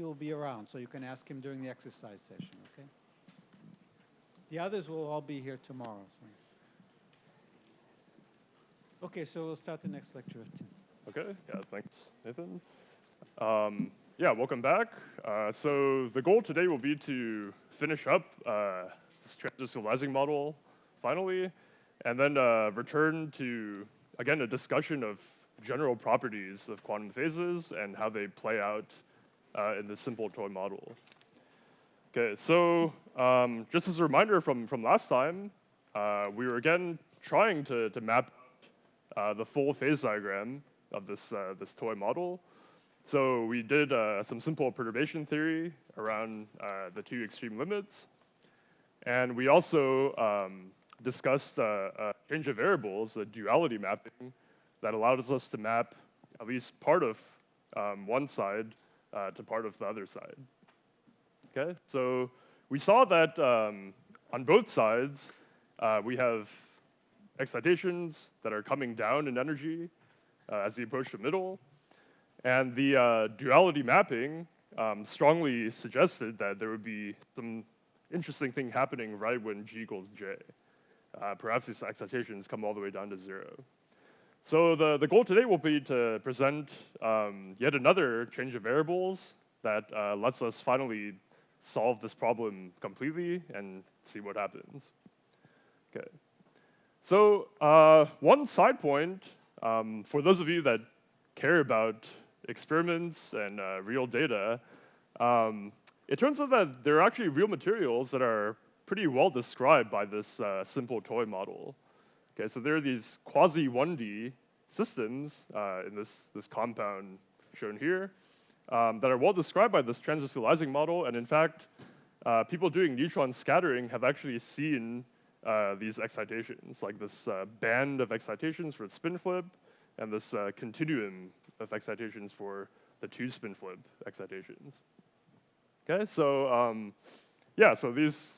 will be around, so you can ask him during the exercise session, okay? The others will all be here tomorrow. So. Okay, so we'll start the next lecture of 10. Okay, yeah, thanks, Nathan. Yeah, welcome back. So the goal today will be to finish up this transdiscrete model finally, and then return to, again, a discussion of general properties of quantum phases and how they play out in the simple toy model. Okay, so just as a reminder from last time, we were again trying to map the full phase diagram of this toy model. So we did some simple perturbation theory around the two extreme limits, and we also discussed a change of variables, a duality mapping, that allowed us to map at least part of one side to part of the other side. Okay, so we saw that on both sides we have excitations that are coming down in energy as we approach the middle, and the duality mapping strongly suggested that there would be some interesting thing happening right when G equals J. Perhaps these excitations come all the way down to 0. So the goal today will be to present yet another change of variables that lets us finally solve this problem completely and see what happens. Okay. So one side point, for those of you that care about experiments and real data, it turns out that there are actually real materials that are pretty well described by this simple toy model. Okay, so there are these quasi-1D systems in this compound shown here that are well described by this transdiscrete model, and in fact, people doing neutron scattering have actually seen these excitations, like this band of excitations for the spin flip, and this continuum of excitations for the 2 spin flip excitations. Okay, so yeah, so these,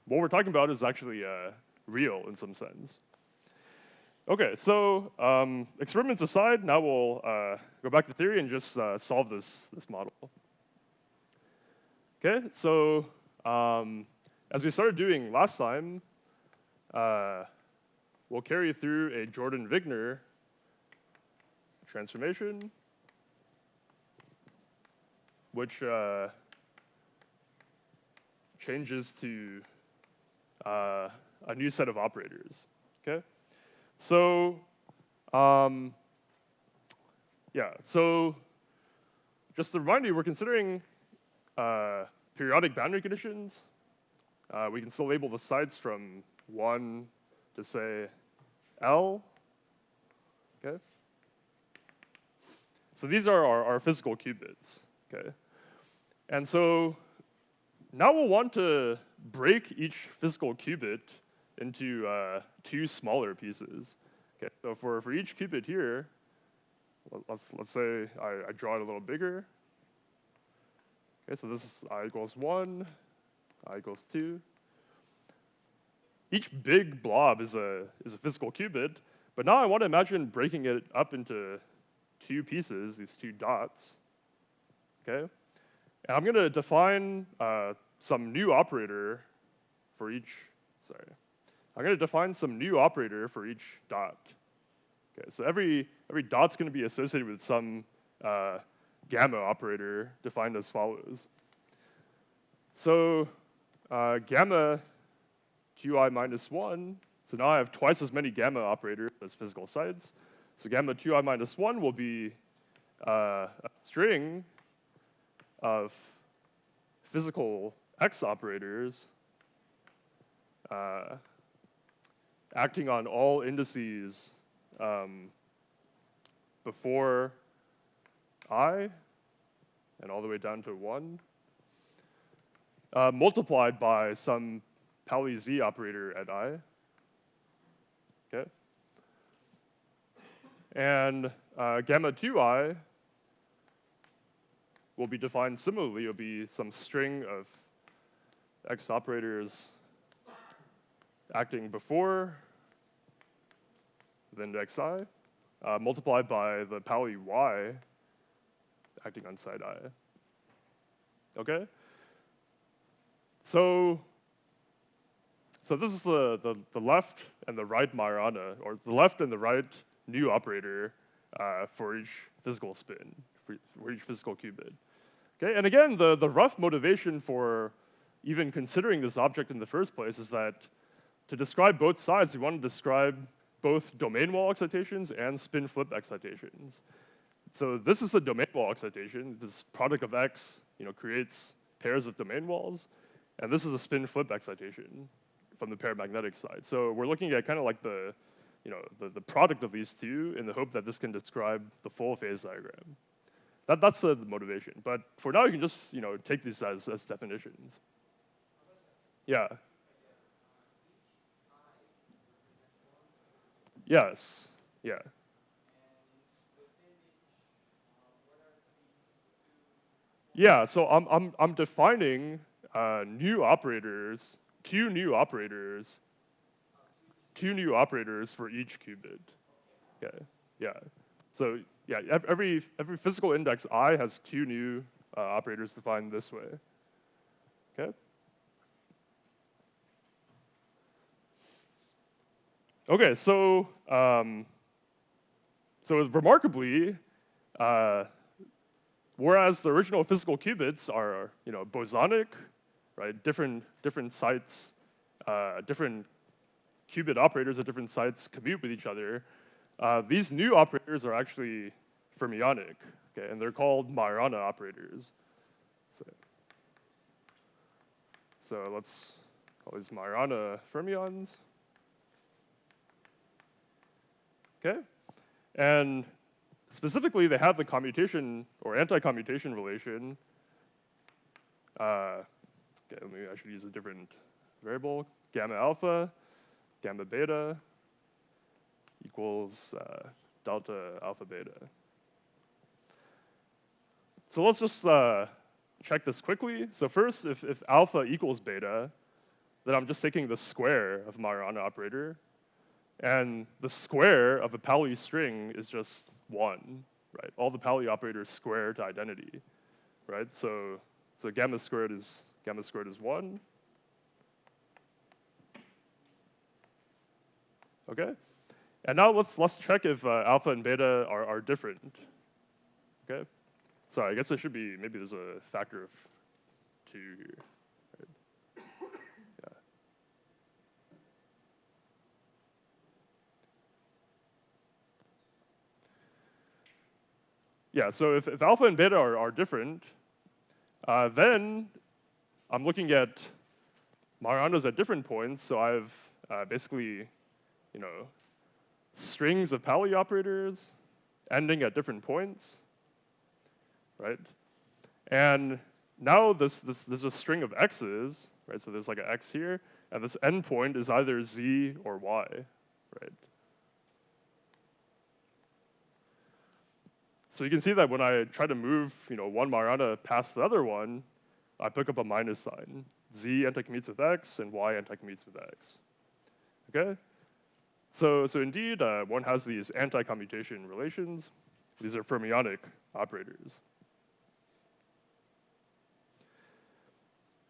what we're talking about is actually real in some sense. Okay, so experiments aside, now we'll go back to theory and just solve this model. Okay, so as we started doing last time, we'll carry through a Jordan-Wigner transformation, which changes to a new set of operators. Okay. So, yeah, so just to remind you, we're considering periodic boundary conditions. We can still label the sites from 1 to, say, L. Okay. So these are our physical qubits. Okay. And so now we'll want to break each physical qubit into 2 smaller pieces. Okay, so for each qubit here, let's say I draw it a little bigger. Okay, so this is I equals 1, I equals 2. Each big blob is a physical qubit, but now I want to imagine breaking it up into 2 pieces, these 2 dots. Okay, and I'm going to define some new operator for each. Sorry. I'm going to define some new operator for each dot. Okay, so every dot's going to be associated with some gamma operator defined as follows. So gamma 2i minus 1, so now I have twice as many gamma operators as physical sites. So gamma 2i minus 1 will be a string of physical x operators acting on all indices before I and all the way down to 1, multiplied by some Pauli Z operator at I. Okay. And gamma 2i will be defined similarly. It will be some string of x operators acting before, then xi, multiplied by the Pauli y acting on side I. Okay. So this is the left and the right Majorana, or the left and the right new operator for each physical spin, for each physical qubit. Okay, and again, the rough motivation for even considering this object in the first place is that to describe both sides, we want to describe both domain wall excitations and spin flip excitations. So this is the domain wall excitation. This product of X, creates pairs of domain walls, and this is a spin flip excitation from the paramagnetic side. So we're looking at kind of like the product of these two in the hope that this can describe the full phase diagram. That's the motivation. But for now, you can just take these as definitions. Yeah. Yes. Yeah. Yeah. So I'm defining new operators, two new operators for each qubit. Okay. Yeah. So yeah, every physical index I has two new operators defined this way. Okay. Okay. So remarkably, whereas the original physical qubits are bosonic, right? Different sites, different qubit operators at different sites commute with each other. These new operators are actually fermionic, okay, and they're called Majorana operators. So let's call these Majorana fermions. Okay, and specifically, they have the commutation or anti-commutation relation. Okay, maybe I should use a different variable. Gamma alpha, gamma beta equals delta alpha beta. So let's just check this quickly. So first, if alpha equals beta, then I'm just taking the square of Majorana operator. And the square of a Pauli string is just 1, right? All the Pauli operators square to identity, right? So gamma squared is 1. Okay, and now let's check if alpha and beta are different. Okay, sorry, I guess it should be, maybe there's a factor of 2 here. Right? Yeah. Yeah, so if alpha and beta are different, then I'm looking at Majoranas at different points. So I have basically, strings of Pauli operators ending at different points, right? And now there's a string of x's, right? So there's like an x here, and this endpoint is either z or y, right? So you can see that when I try to move, one Majorana past the other one, I pick up a minus sign. Z anticommutes with x, and y anticommutes with x. Okay? So indeed, one has these anti-commutation relations. These are fermionic operators.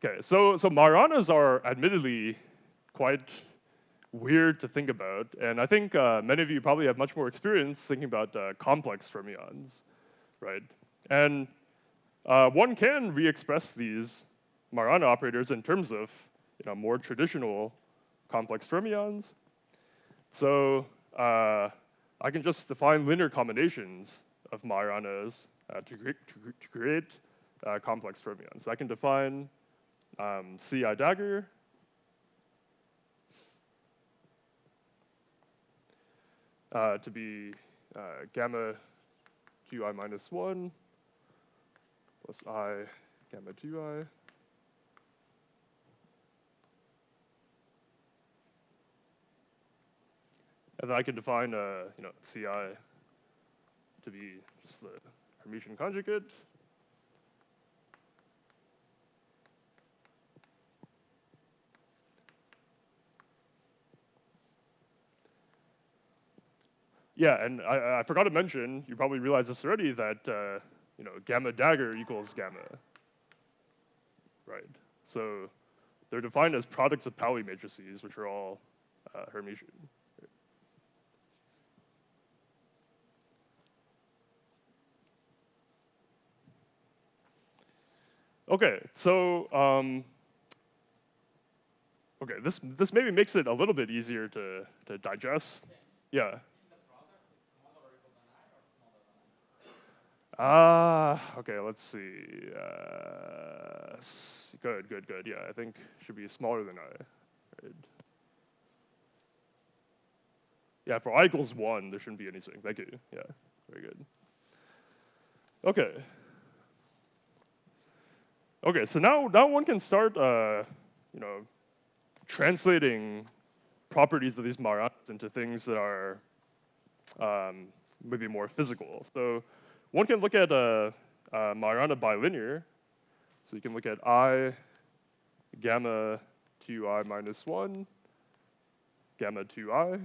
Okay, so Majoranas are admittedly quite weird to think about, and I think many of you probably have much more experience thinking about complex fermions, right? And one can re-express these Majorana operators in terms of more traditional complex fermions. So I can just define linear combinations of Majoranas to create complex fermions. So I can define Ci dagger to be gamma 2i minus 1 plus I gamma 2i. And then I can define Ci to be just the Hermitian conjugate. Yeah, and I forgot to mention, you probably realized this already, that gamma dagger equals gamma. So they're defined as products of Pauli matrices, which are all Hermitian. Okay, so okay, this maybe makes it a little bit easier to digest. Yeah. Okay, let's see. Good. Yeah, I think should be smaller than I. Right? Yeah, for I equals 1, there shouldn't be anything. Thank you. Yeah, very good. Okay. Okay, so now one can start, translating properties of these Maranas into things that are maybe more physical. So one can look at a Marana bilinear. So you can look at I gamma 2I minus 1, gamma 2I.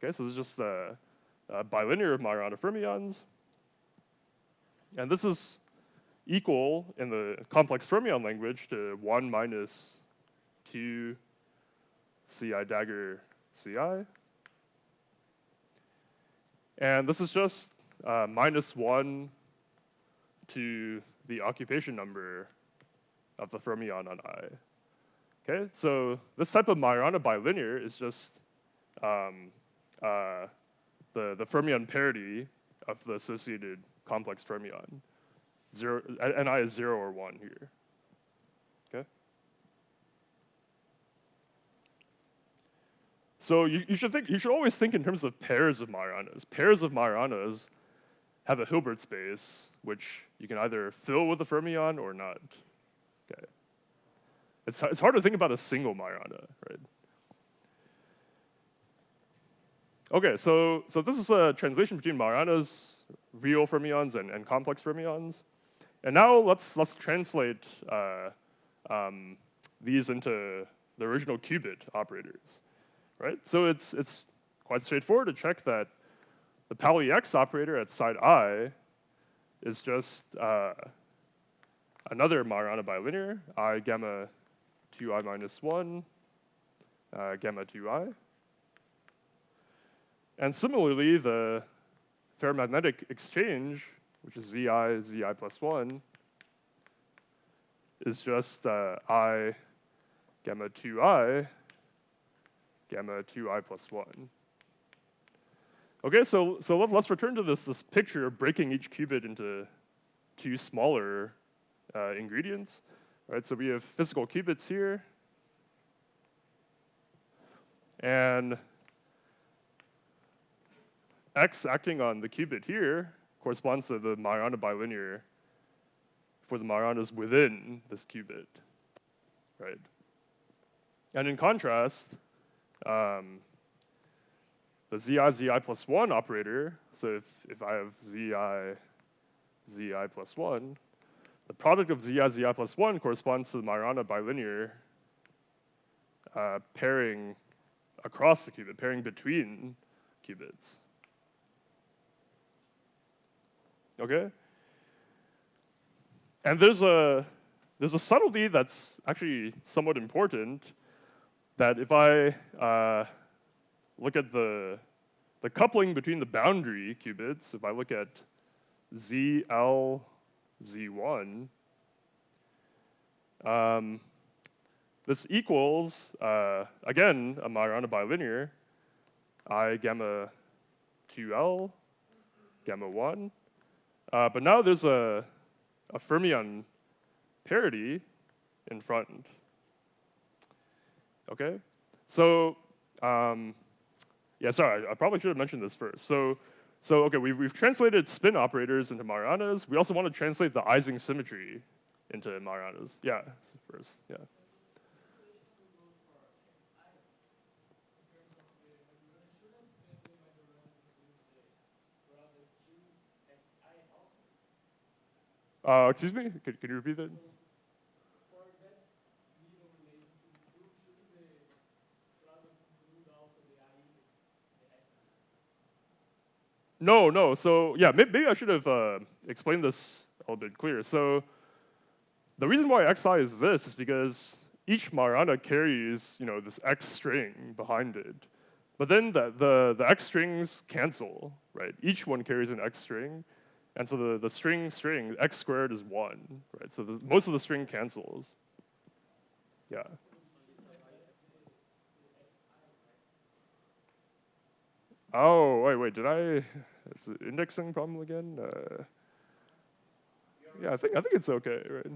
Okay, so this is just a bilinear of Marana fermions. And this is equal in the complex fermion language to 1 minus 2 Ci dagger Ci. And this is just minus 1 to the occupation number of the fermion on I. Okay, so this type of Majorana bilinear is just the fermion parity of the associated complex fermion. And I is 0 or 1 here. Okay. So you should always think in terms of pairs of Majoranas. Pairs of Majoranas have a Hilbert space, which you can either fill with a fermion or not. Okay. It's hard to think about a single Majorana, right? Okay, so this is a translation between Majoranas, real fermions, and complex fermions. And now let's translate these into the original qubit operators, right? So it's quite straightforward to check that the Pauli X operator at side I is just another Majorana bilinear, I gamma 2I minus 1, gamma 2I. And similarly, the ferromagnetic exchange, which is Zi plus 1, is just I gamma 2I, gamma 2I plus 1. Okay, so let's return to this picture of breaking each qubit into two smaller ingredients. Right, so we have physical qubits here, and X acting on the qubit here corresponds to the Majorana bilinear for the Majoranas within this qubit, right? And in contrast, the Zi plus 1 operator, so if I have Zi plus 1, the product of Zi plus 1 corresponds to the Majorana bilinear pairing across the qubit, pairing between qubits. Okay? And there's a subtlety that's actually somewhat important, that if I look at the coupling between the boundary qubits, if I look at ZL, Z1, this equals, again, a Majorana bilinear, I gamma 2L, gamma 1. But now there's a fermion parity in front. Okay? So, yeah, sorry, I probably should have mentioned this first. So okay, we've translated spin operators into Majorana's. We also want to translate the Ising symmetry into Majorana's. Yeah, first, yeah. Excuse me, could you repeat that? No. So yeah, maybe I should have explained this a little bit clearer. So the reason why xi is this is because each Majorana carries, this x string behind it. But then the x strings cancel, right? Each one carries an x string. And so the string, x squared is 1, right? So most of the string cancels. Yeah. Oh, wait, did I? It's an indexing problem again? Yeah, I think it's okay, right?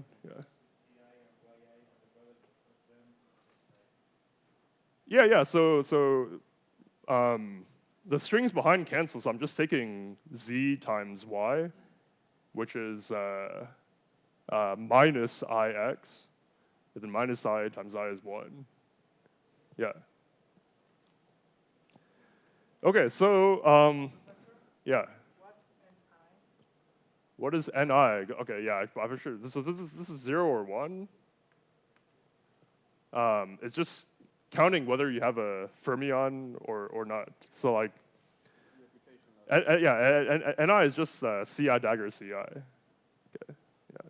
Yeah, so the strings behind cancel, so I'm just taking z times y, which is minus ix, and then minus I times I is 1. Yeah. Okay, so, yeah. What is ni? Okay, yeah, I'm for sure. This is 0 or 1. It's just counting whether you have a fermion or not. So like, yeah, ni is just ci dagger ci. Okay, yeah.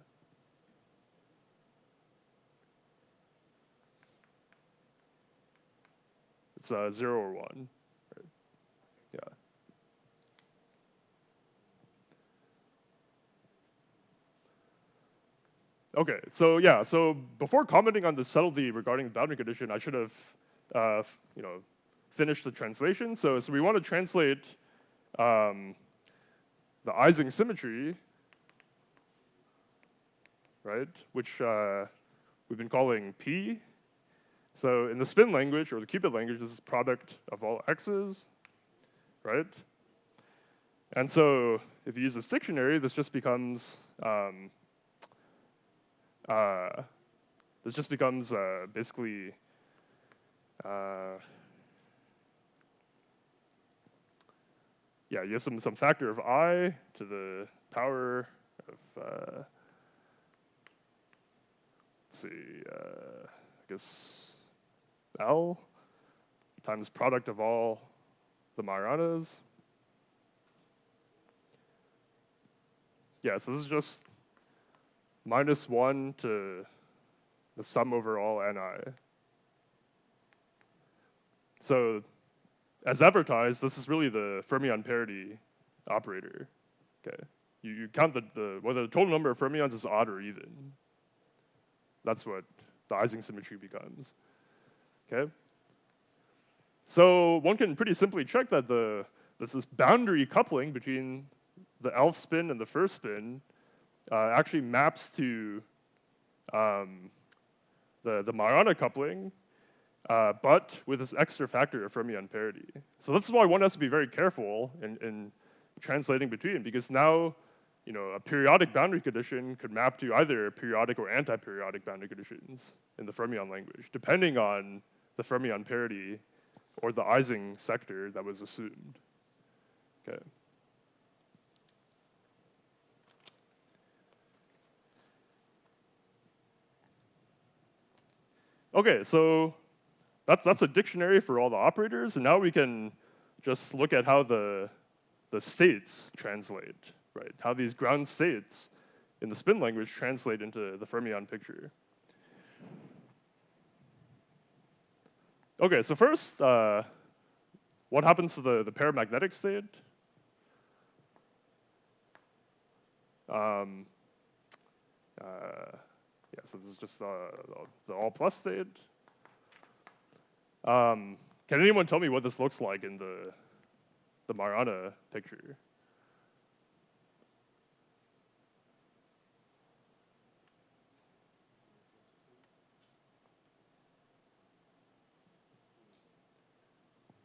It's 0 or 1. Right? Yeah. Okay, so yeah, so before commenting on the subtlety regarding the boundary condition, I should have, finished the translation. So we want to translate the Ising symmetry, right? Which we've been calling P. So in the spin language or the qubit language, this is product of all x's, right? And so if you use this dictionary, this just becomes basically you have some factor of I to the power of let's see, I guess L times product of all the Majorana's. Yeah, so this is just minus 1 to the sum over all ni. So as advertised, this is really the fermion parity operator. Okay, you count whether the total number of fermions is odd or even. That's what the Ising symmetry becomes. Okay. So one can pretty simply check that there's this boundary coupling between the L spin and the first spin actually maps to the Majorana coupling, but with this extra factor of fermion parity. So this is why one has to be very careful in translating between, because now, a periodic boundary condition could map to either periodic or anti-periodic boundary conditions in the fermion language, depending on the fermion parity or the Ising sector that was assumed. Okay. Okay, so that's a dictionary for all the operators, and now we can just look at how the states translate, right? How these ground states in the spin language translate into the fermion picture. Okay, so first, what happens to the paramagnetic state? So this is just the all plus state. Can anyone tell me what this looks like in the Majorana picture?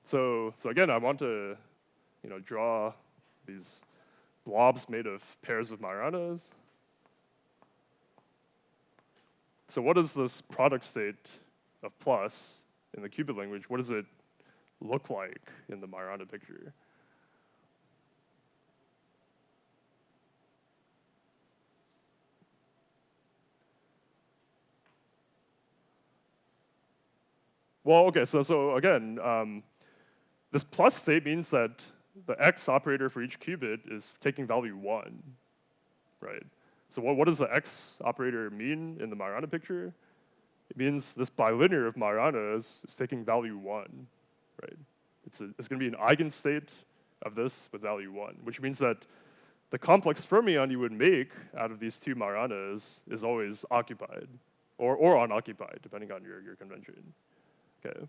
So again, I want to, draw these blobs made of pairs of Majoranas. So what is this product state of plus in the qubit language? What does it look like in the Majorana picture? Well, okay, so again, this plus state means that the x operator for each qubit is taking value 1, right? So what does the X operator mean in the Majorana picture? It means this bilinear of Majoranas is taking value 1, right? It's going to be an eigenstate of this with value 1, which means that the complex fermion you would make out of these two Majoranas is always occupied, or unoccupied, depending on your convention. Okay.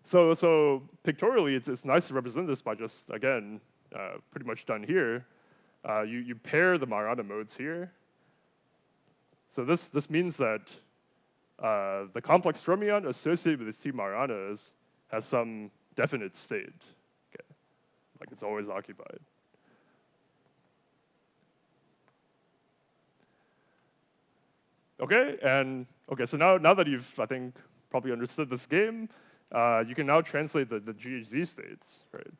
So pictorially, it's nice to represent this by just, again, pretty much done here. You pair the Majorana modes here. So this means that the complex fermion associated with these two Majoranas has some definite state. Okay. Like it's always occupied. Okay, so now that you've, I think, probably understood this game, you can now translate the GHZ states, right?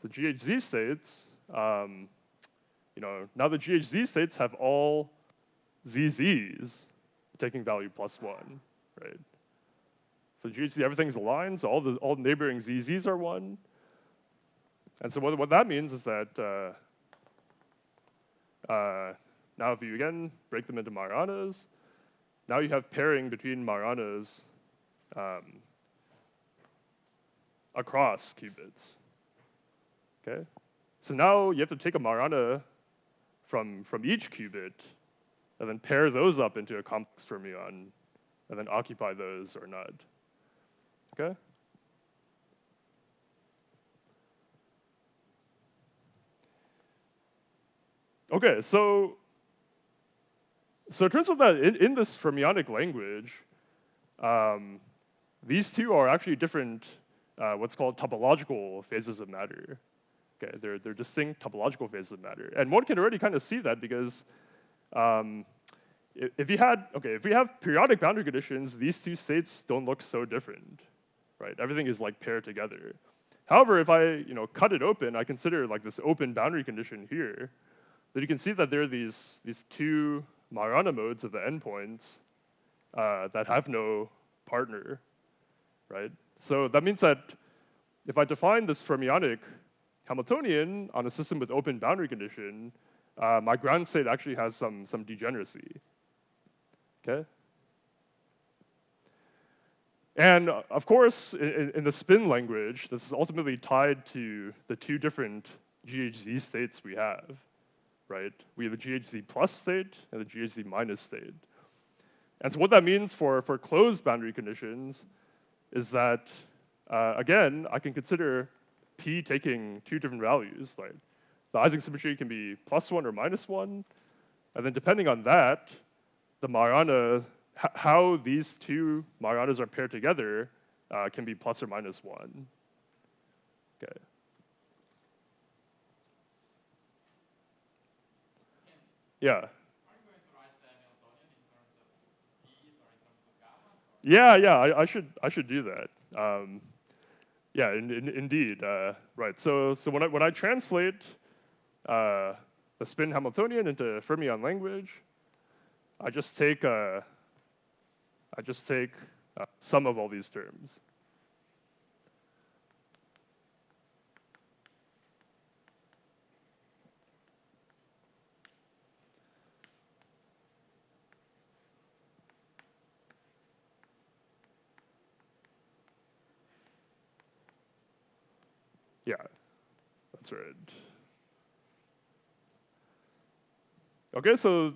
So GHZ states, now the GHZ states have all ZZs taking value +1, right? For GHZ, everything's aligned, so all neighboring ZZs are 1. And so what that means is that now if you, again, break them into Majoranas, now you have pairing between Majoranas across qubits. Okay? So now you have to take a Majorana from each qubit and then pair those up into a complex fermion and then occupy those or not. Okay? Okay, so it turns out that in this fermionic language, these two are actually different, what's called topological phases of matter. Okay, they're distinct topological phases of matter, and one can already kind of see that because if you have periodic boundary conditions, these two states don't look so different, right? Everything is like paired together. However, if I cut it open, I consider like this open boundary condition here, then you can see that there are these two Majorana modes at the endpoints that have no partner, right? So that means that if I define this fermionic Hamiltonian on a system with open boundary condition, my ground state actually has some degeneracy. Okay? And of course, in the spin language, this is ultimately tied to the two different GHZ states we have, right? We have a GHZ plus state and a GHZ minus state. And so what that means for closed boundary conditions is that, again, I can consider P taking two different values. Like the Ising symmetry can be +1 or -1. And then depending on that, the Majorana, how these two Majoranas are paired together can be +or -1. Okay. Yeah. Yeah, I should do that. Yeah, indeed, right. So when I translate the spin Hamiltonian into fermion language, I just take sum of all these terms. Yeah, that's right. Okay, so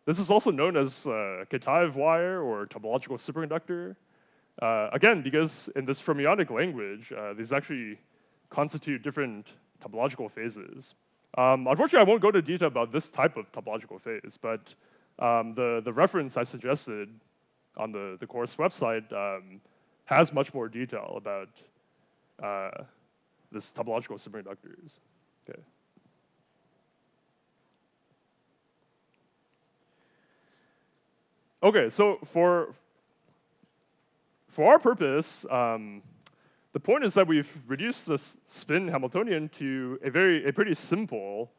this is also known as Kitaev wire or topological superconductor. Again, because in this fermionic language, these actually constitute different topological phases. Unfortunately, I won't go into detail about this type of topological phase, but the reference I suggested on the course website has much more detail about this topological superconductors. Okay. Okay, so for our purpose, the point is that we've reduced this spin Hamiltonian to a pretty simple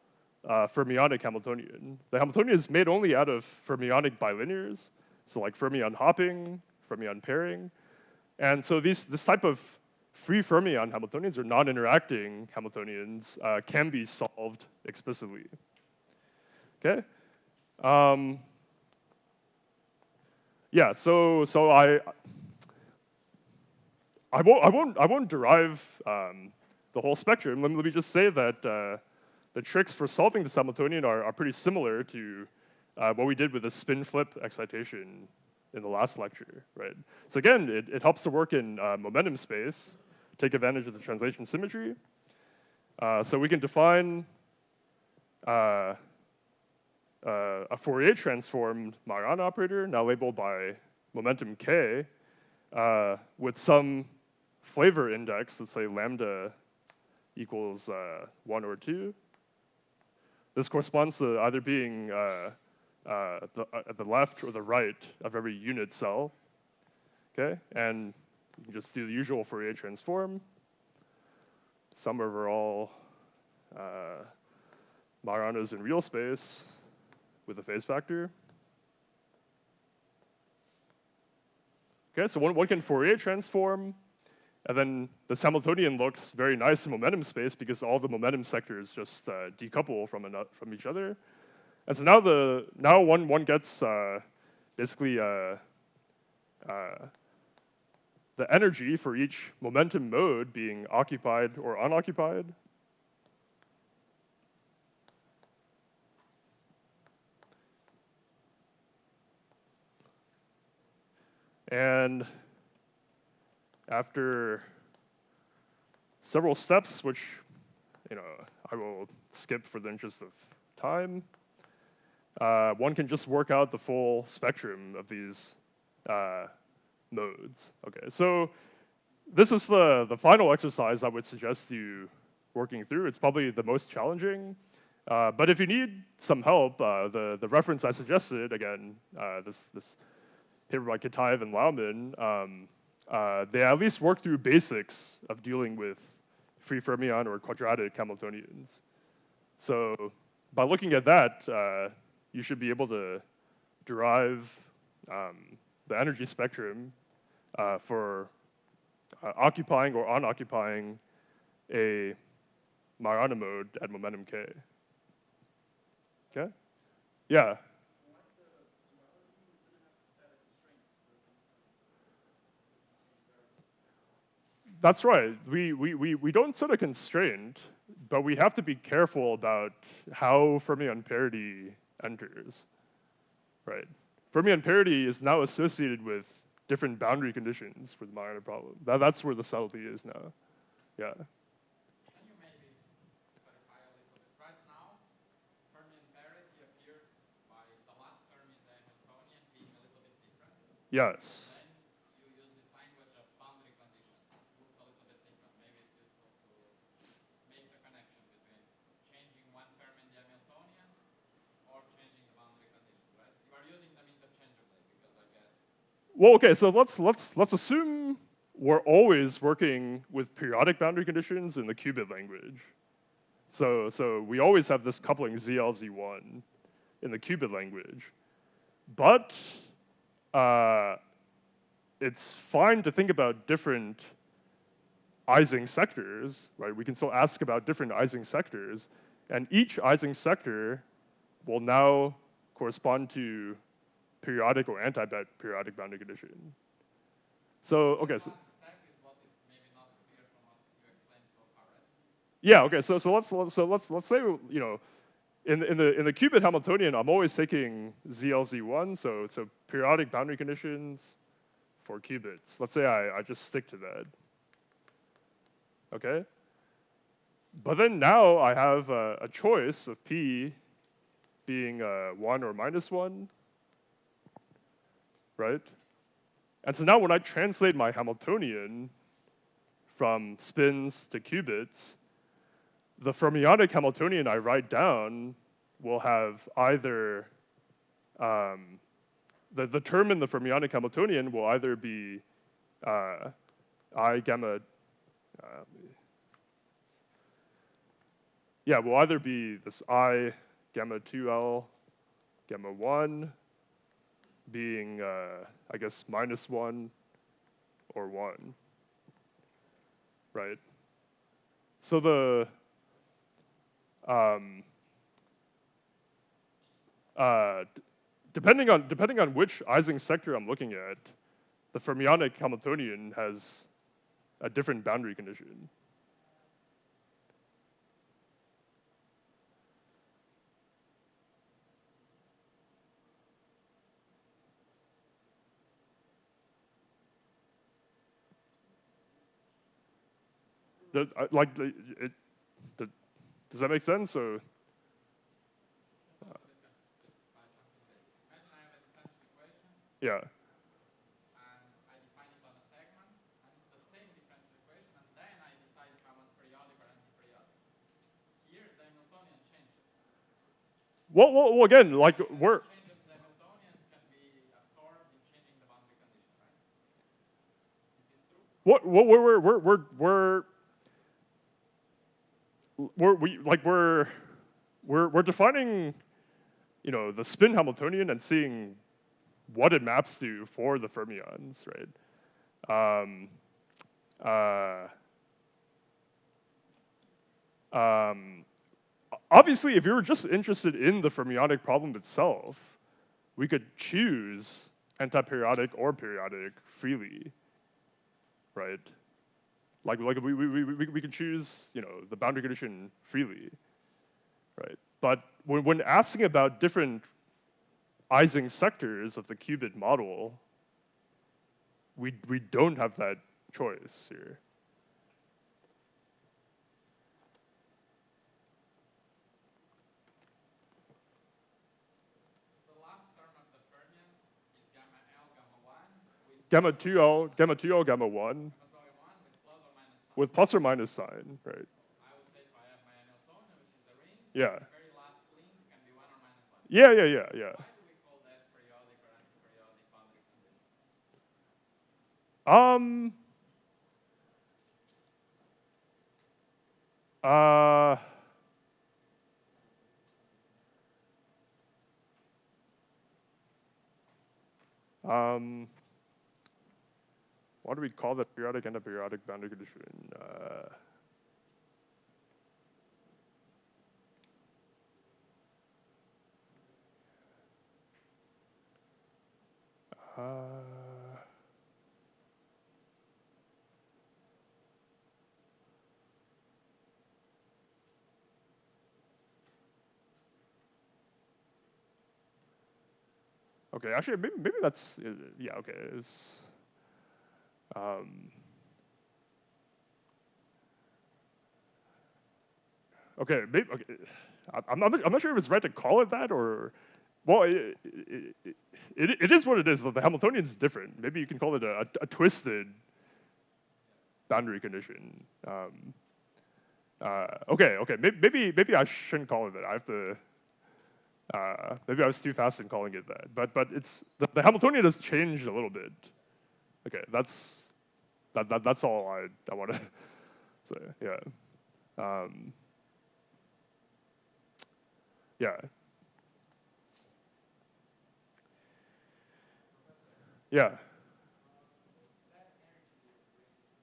fermionic Hamiltonian. The Hamiltonian is made only out of fermionic bilinears, so like fermion hopping, fermion pairing. And so this type of free fermion Hamiltonians or non-interacting Hamiltonians can be solved explicitly. Okay. Yeah. So I won't derive the whole spectrum. Let me just say that the tricks for solving this Hamiltonian are pretty similar to what we did with the spin flip excitation in the last lecture, right? So again, it helps to work in momentum space, take advantage of the translation symmetry. So we can define a Fourier transformed Majorana operator, now labeled by momentum k, with some flavor index, let's say lambda equals 1 or 2. This corresponds to either being at the left or the right of every unit cell. Okay, and you can just do the usual Fourier transform, sum over all Majoranas in real space with a phase factor. Okay, so one can Fourier transform, and then this Hamiltonian looks very nice in momentum space because all the momentum sectors just decouple from each other. And so now one gets basically the energy for each momentum mode being occupied or unoccupied. And after several steps, which I will skip for the interest of time, one can just work out the full spectrum of these modes. Okay, so this is the final exercise I would suggest you working through. It's probably the most challenging. But if you need some help, the reference I suggested, again, this paper by Kitaev and Laumann, they at least work through basics of dealing with free fermion or quadratic Hamiltonians. So by looking at that, you should be able to derive the energy spectrum for occupying or unoccupying a Majorana mode at momentum k. Okay? Yeah. That's right. We don't set a constraint, but we have to be careful about how fermion parity enters, right? Fermion parity is now associated with different boundary conditions for the Majorana problem. That's where the subtlety is now. Yeah. Can you maybe clarify a little bit? Right now, fermion parity appears by the last term in the Hamiltonian being a little bit different. Yes. Then you use this language of boundary conditions. It looks a little bit different. Maybe it's useful to make the connection between changing one term in the Hamiltonian or changing the boundary conditions, right? You are using them interchangeably because I guess. Well, okay, so let's assume we're always working with periodic boundary conditions in the qubit language. So we always have this coupling ZL-Z1 in the qubit language. But it's fine to think about different Ising sectors, right? We can still ask about different Ising sectors, and each Ising sector will now correspond to periodic or anti-periodic boundary condition. So, okay, so. Step is what is maybe not clear from what you explained so far, right? Yeah, okay, so let's say, in the qubit Hamiltonian, I'm always taking ZL-Z1, so periodic boundary conditions for qubits. Let's say I just stick to that. Okay? But then now I have a choice of P being 1 or -1, right? And so now when I translate my Hamiltonian from spins to qubits, the fermionic Hamiltonian I write down will have either, the term in the fermionic Hamiltonian will either be I gamma, will either be this I gamma 2L gamma 1 being, I guess, -1 or 1. right? So the depending on which Ising sector I'm looking at, the fermionic Hamiltonian has a different boundary condition. Does that make sense? Or By something like imagine I have a differential equation yeah, and I define it on a segment, and it's the same differential equation, and then I decide if I want periodic or anti-periodic. Here, the Hamiltonian changes. well, again, like we're Changes the Hamiltonian can be absorbed in changing the boundary condition, right? It is true. we're defining, you know, the spin Hamiltonian and seeing what it maps to for the fermions, right? Obviously, if you were just interested in the fermionic problem itself, we could choose antiperiodic or periodic freely, right? Like we can choose, you know, the boundary condition freely, right? But when asking about different Ising sectors of the qubit model, we don't have that choice here. The last term of the fermion is gamma L, gamma 1 with Gamma 2L, gamma 2L, gamma 1 gamma 1 with with plus or minus sign. plus or minus sign, right? I would say if I have my Hamiltonian, which is the ring, Yeah. the very last link can be 1 or minus 1. Yeah. Why do we call that periodic or anti-periodic boundary condition? Uh, what do we call that periodic and aperiodic boundary condition? Okay, actually, maybe that's yeah. Okay, it's okay. Maybe, okay. I'm not sure if it's right to call it that or well, it is what it is. The Hamiltonian's different. Maybe you can call it a twisted boundary condition. Okay. Maybe I shouldn't call it that. I have to. Maybe I was too fast in calling it that. But it's the Hamiltonian has changed a little bit. Okay, that's all I want to say. Yeah. Yeah. Yeah. That energy ring is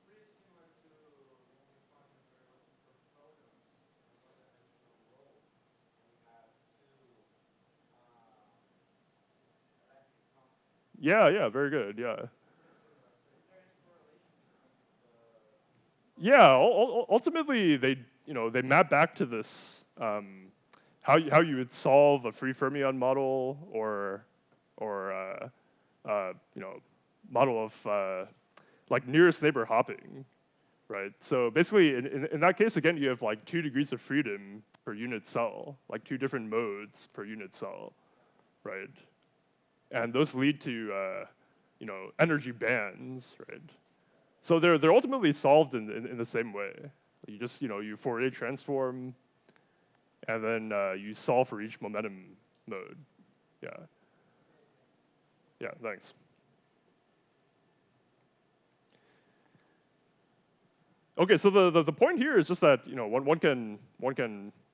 pretty similar to when we're talking for photons for the dimensional role. We have two elastic constants. Yeah. Very good. Yeah. So is there any correlation between the Yeah. Ultimately, they map back to this how you would solve a free fermion model or model of like nearest neighbor hopping, right? So basically, in that case, again, you have like 2 degrees of freedom per unit cell, like 2 different modes per unit cell, right? And those lead to energy bands, right? So they're ultimately solved in the same way. You just you Fourier transform, and then you solve for each momentum mode. Yeah. Yeah. Thanks. Okay. So the point here is just that one can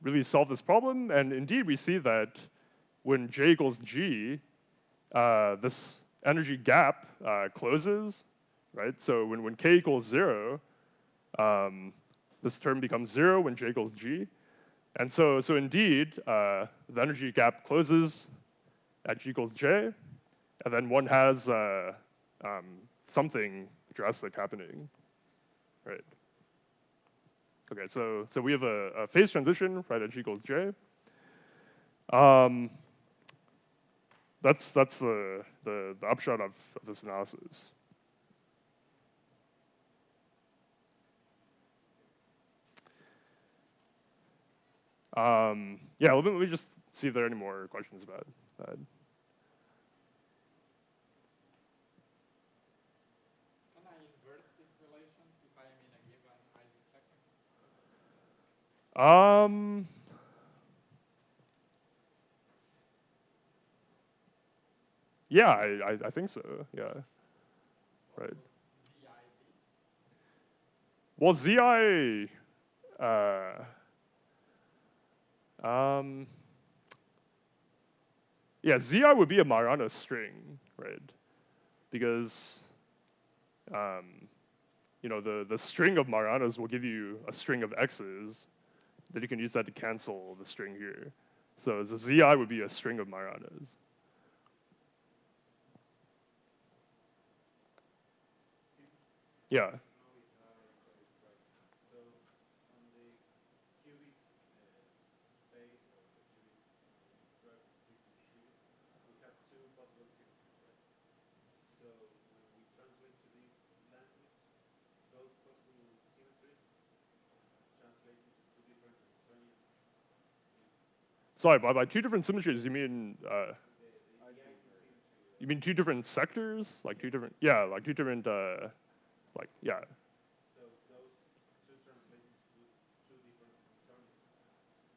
really solve this problem, and indeed we see that when J equals G, this energy gap closes, right? So when K equals 0, this term becomes 0 when j equals g. And so indeed, the energy gap closes at g equals j, and then one has something drastic happening, right? Okay, so we have a phase transition right at g equals j. That's the upshot of this analysis. Yeah, let me just see if there are any more questions about that. Can I invert this relation if I am in a given ID second? Yeah, I think so. Yeah, right. ZID? Well, ZI. Yeah, ZI would be a Majorana string, right? Because you know, the string of Majораnas will give you a string of x's, then you can use that to cancel the string here. So the ZI would be a string of Majораnas. Yeah. Sorry, by two different symmetries, you mean two different sectors, like two different, yeah, like two different, like yeah.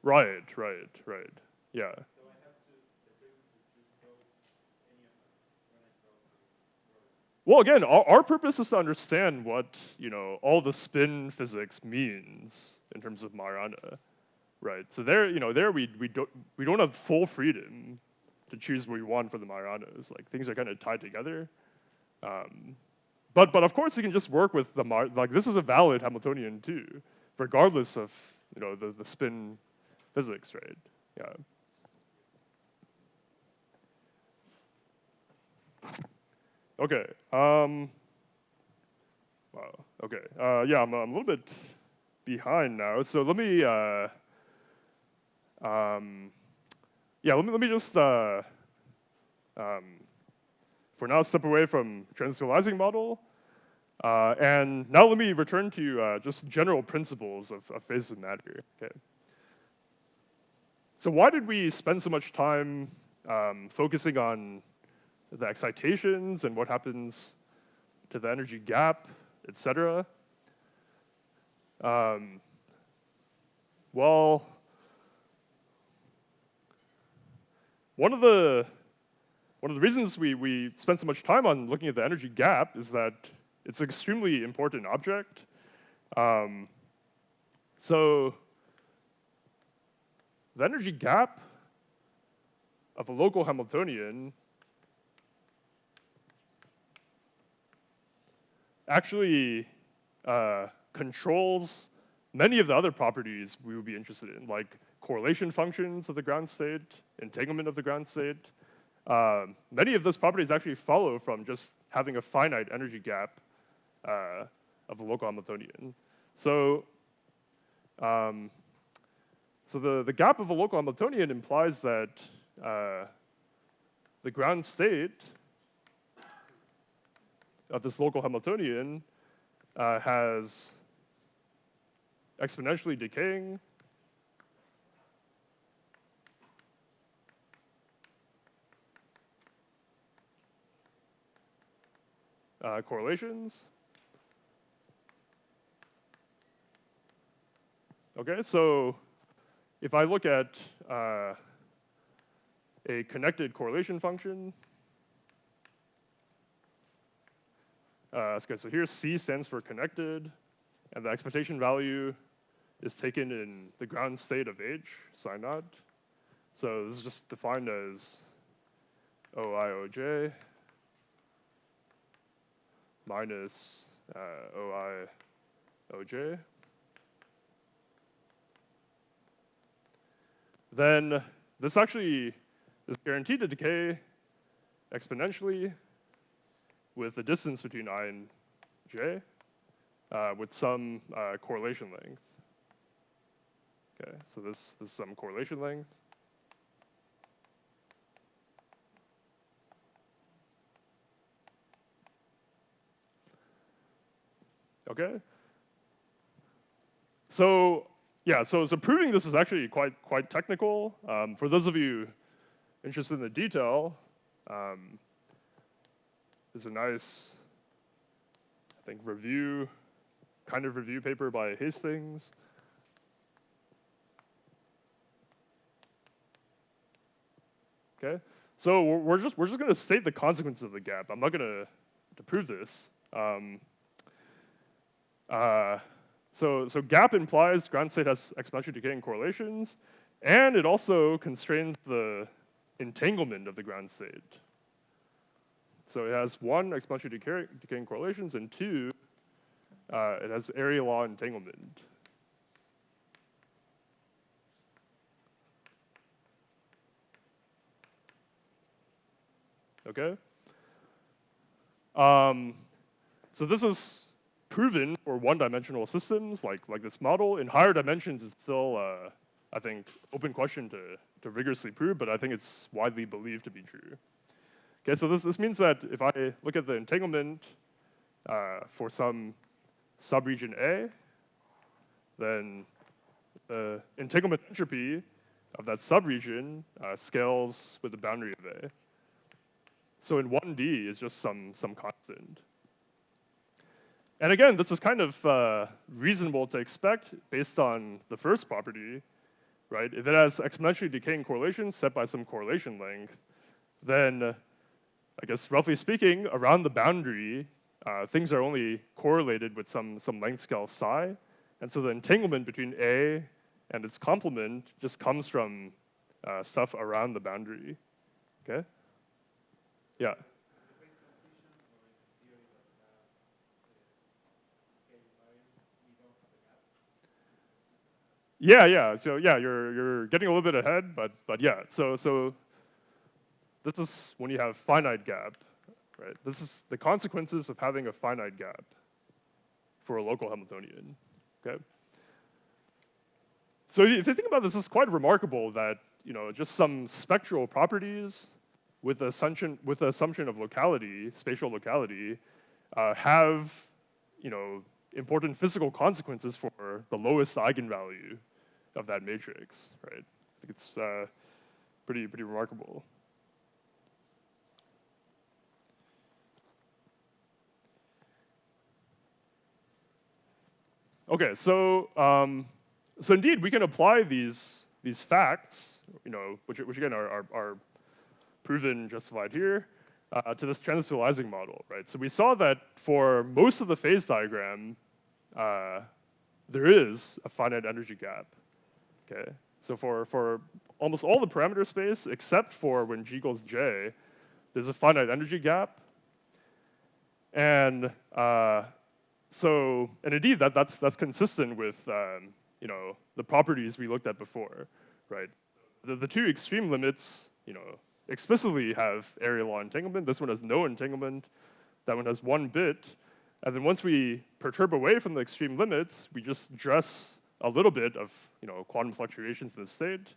Right, yeah. Well, again, our purpose is to understand what, you know, all the spin physics means in terms of Majorana, right? So there, you know, there we don't have full freedom to choose what we want for the Majoranas. Like things are kind of tied together. But of course you can just work with the like this is a valid Hamiltonian too, regardless of, you know, the spin physics, right? Yeah. Okay. Wow. Okay. Yeah, I'm a little bit behind now. So let me. Yeah. Let me just. For now, step away from transitional model, and now let me return to just general principles of phases of matter. Okay. So why did we spend so much time focusing on the excitations and what happens to the energy gap, etc.? Well, one of the reasons we spend so much time on looking at the energy gap is that it's an extremely important object. So the energy gap of a local Hamiltonian actually controls many of the other properties we would be interested in, like correlation functions of the ground state, entanglement of the ground state. Many of those properties actually follow from just having a finite energy gap of a local Hamiltonian. So, the gap of a local Hamiltonian implies that the ground state of this local Hamiltonian has exponentially decaying correlations. Okay, so if I look at a connected correlation function, okay, so here C stands for connected, and the expectation value is taken in the ground state of H, psi naught. So this is just defined as OI/OJ minus OJ. Then this actually is guaranteed to decay exponentially with the distance between I and J with some correlation length. Okay, so this is some correlation length. Okay. So yeah, so proving this is actually quite technical. For those of you interested in the detail, there's a nice, I think, review paper by Hastings. Okay, so we're just going to state the consequences of the gap. I'm not going to prove this. So gap implies ground state has exponentially decaying correlations, and it also constrains the entanglement of the ground state. So it has one, exponentially decaying correlations, and two, it has area law entanglement. Okay? So this is proven for one-dimensional systems like this model. In higher dimensions, it's still, I think, open question to rigorously prove, but I think it's widely believed to be true. Okay, so this means that if I look at the entanglement for some subregion A, then the entanglement entropy of that subregion scales with the boundary of A. So in 1D is just some constant. And again, this is kind of reasonable to expect based on the first property, right? If it has exponentially decaying correlations set by some correlation length, then I guess roughly speaking, around the boundary, things are only correlated with some length scale psi. And so the entanglement between A and its complement just comes from stuff around the boundary. Okay? Yeah. Yeah. So yeah, you're getting a little bit ahead, but yeah. So this is when you have finite gap, right? This is the consequences of having a finite gap for a local Hamiltonian. Okay. So if you think about this, it's quite remarkable that just some spectral properties with the assumption of locality, spatial locality, have important physical consequences for the lowest eigenvalue of that matrix, right? I think it's pretty remarkable. Okay, so indeed we can apply these facts, which again are proven, justified here, to this transversalizing model, right? So we saw that for most of the phase diagram, there is a finite energy gap. Okay, so for almost all the parameter space, except for when G equals J, there's a finite energy gap, and indeed that's consistent with the properties we looked at before, right? The two extreme limits, explicitly have area law entanglement. This one has no entanglement. That one has one bit. And then once we perturb away from the extreme limits, we just dress a little bit of quantum fluctuations in the state.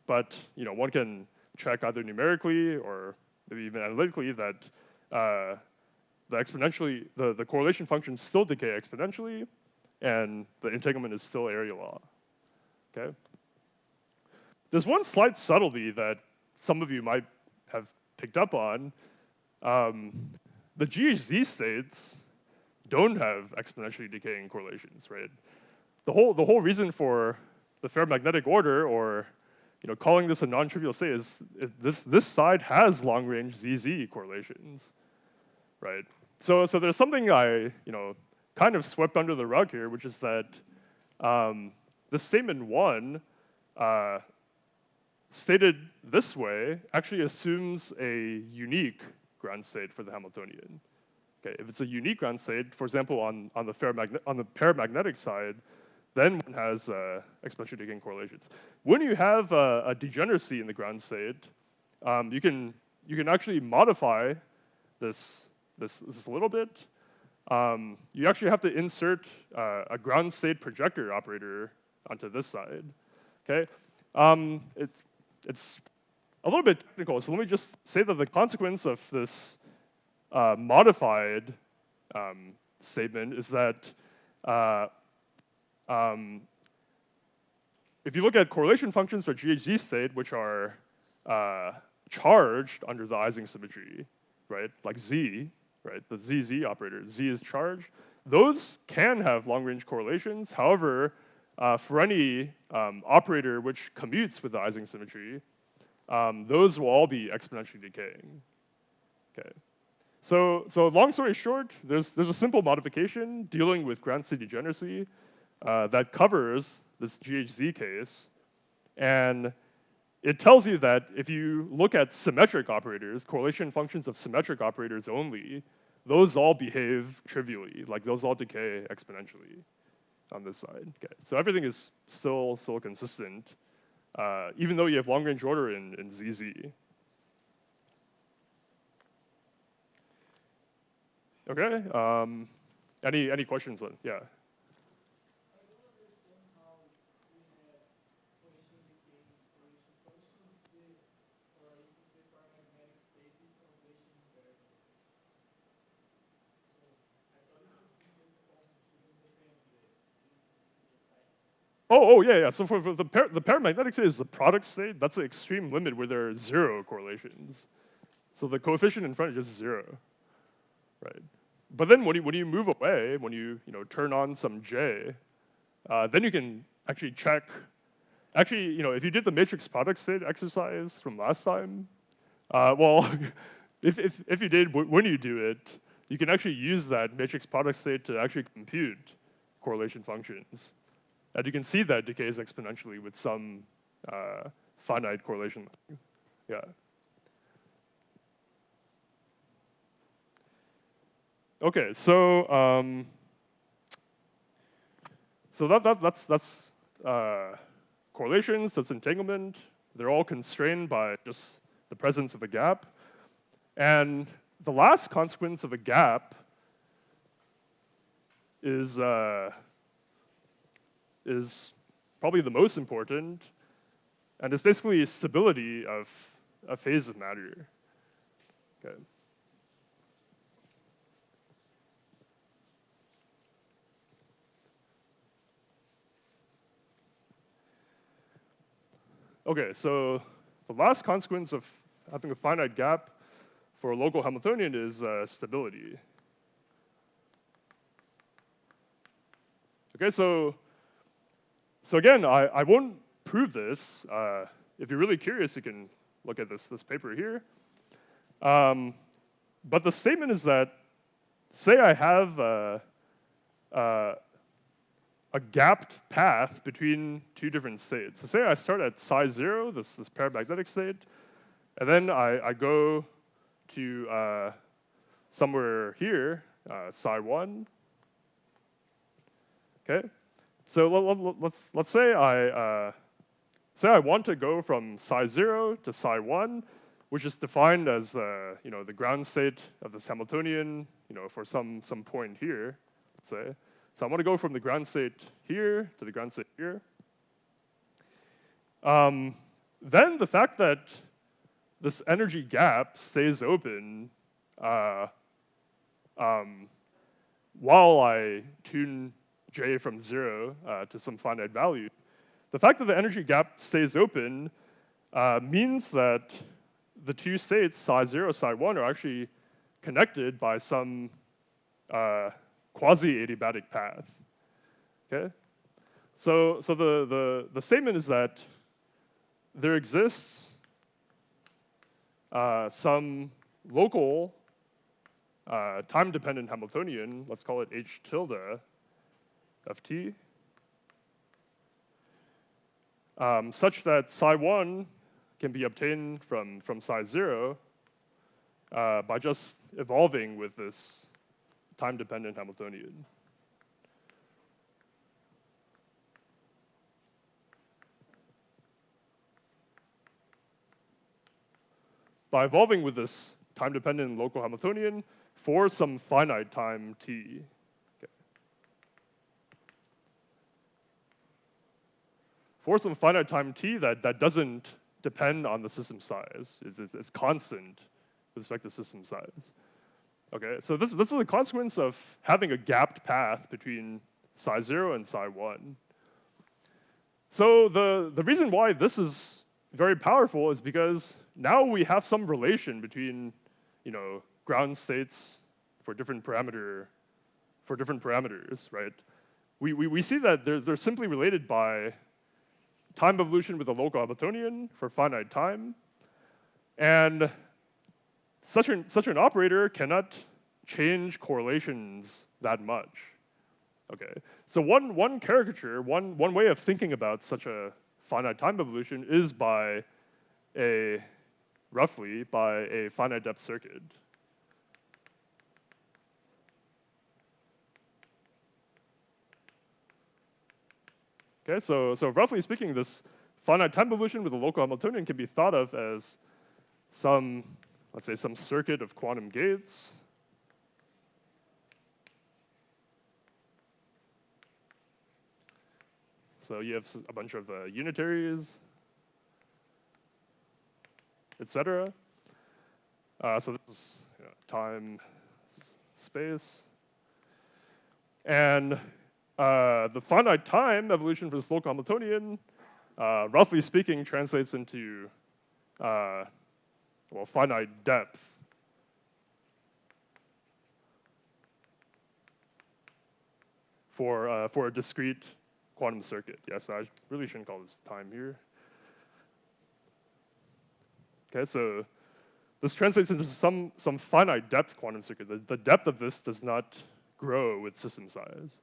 But one can check either numerically or maybe even analytically that the correlation functions still decay exponentially, and the entanglement is still area law. Okay. There's one slight subtlety that some of you might have picked up on. The GHZ states don't have exponentially decaying correlations, right? The whole reason for the ferromagnetic order, or calling this a non-trivial state, is this side has long-range ZZ correlations, right? So there's something I kind of swept under the rug here, which is that the statement 1 stated this way actually assumes a unique ground state for the Hamiltonian. Okay, if it's a unique ground state, for example, on the paramagnetic side, then one has exponentially decaying correlations. When you have a degeneracy in the ground state, you can actually modify this a little bit. You actually have to insert a ground state projector operator onto this side. Okay, it's a little bit technical, so let me just say that the consequence of this modified statement is that if you look at correlation functions for GHZ state, which are charged under the Ising symmetry, right, like Z, right, the ZZ operator, Z is charged, those can have long-range correlations. However, for any operator which commutes with the Ising symmetry, those will all be exponentially decaying. Okay. So long story short, there's a simple modification dealing with ground state degeneracy that covers this GHZ case, and it tells you that if you look at symmetric operators, correlation functions of symmetric operators only, those all behave trivially, like those all decay exponentially on this side. Okay. So everything is still consistent, even though you have long-range order in ZZ. Okay. Any questions? Yeah. Oh, yeah. So for the paramagnetic state is the product state. That's the extreme limit where there are 0 correlations. So the coefficient in front is just 0, right? But then when you move away, when you turn on some J, then you can actually check. Actually, if you did the matrix product state exercise from last time, well, if you did, when you do it, you can actually use that matrix product state to actually compute correlation functions. And you can see that decays exponentially with some finite correlation. Yeah. Okay, so that's correlations. That's entanglement. They're all constrained by just the presence of a gap. And the last consequence of a gap is probably the most important, and it's basically stability of a phase of matter. Okay. Okay, so the last consequence of having a finite gap for a local Hamiltonian is stability. Okay, so again, I won't prove this. If you're really curious, you can look at this paper here. But the statement is that, say I have a gapped path between two different states. So say I start at psi 0, this paramagnetic state, and then I go to somewhere here, psi 1. Okay, so let's say I want to go from psi 0 to psi 1, which is defined as the ground state of this Hamiltonian, for some point here, let's say. So I want to go from the ground state here to the ground state here. Then the fact that this energy gap stays open while I tune J from 0 to some finite value, the fact that the energy gap stays open means that the two states, psi 0, psi 1, are actually connected by some quasi-adiabatic path. Okay, so the statement is that there exists some local time-dependent Hamiltonian, let's call it H tilde of t, such that psi 1 can be obtained from psi 0 by just evolving with this time-dependent Hamiltonian. By evolving with this time-dependent local Hamiltonian for some finite time t. Okay. For some finite time t that doesn't depend on the system size. It's constant with respect to system size. Okay, so this is a consequence of having a gapped path between psi0 and psi1. So the reason why this is very powerful is because now we have some relation between, ground states for different parameters, right? We see that they're simply related by time evolution with a local Hamiltonian for finite time, and such an operator cannot change correlations that much. Okay, so one caricature, one way of thinking about such a finite time evolution is roughly by a finite depth circuit. Okay, so roughly speaking, this finite time evolution with a local Hamiltonian can be thought of as let's say some circuit of quantum gates. So you have a bunch of unitaries, etc. So this is time, space. And the finite time evolution for this local Hamiltonian, roughly speaking, translates into finite depth. For a discrete quantum circuit. Yeah, so I really shouldn't call this time here. Okay, so this translates into some finite depth quantum circuit. The depth of this does not grow with system size.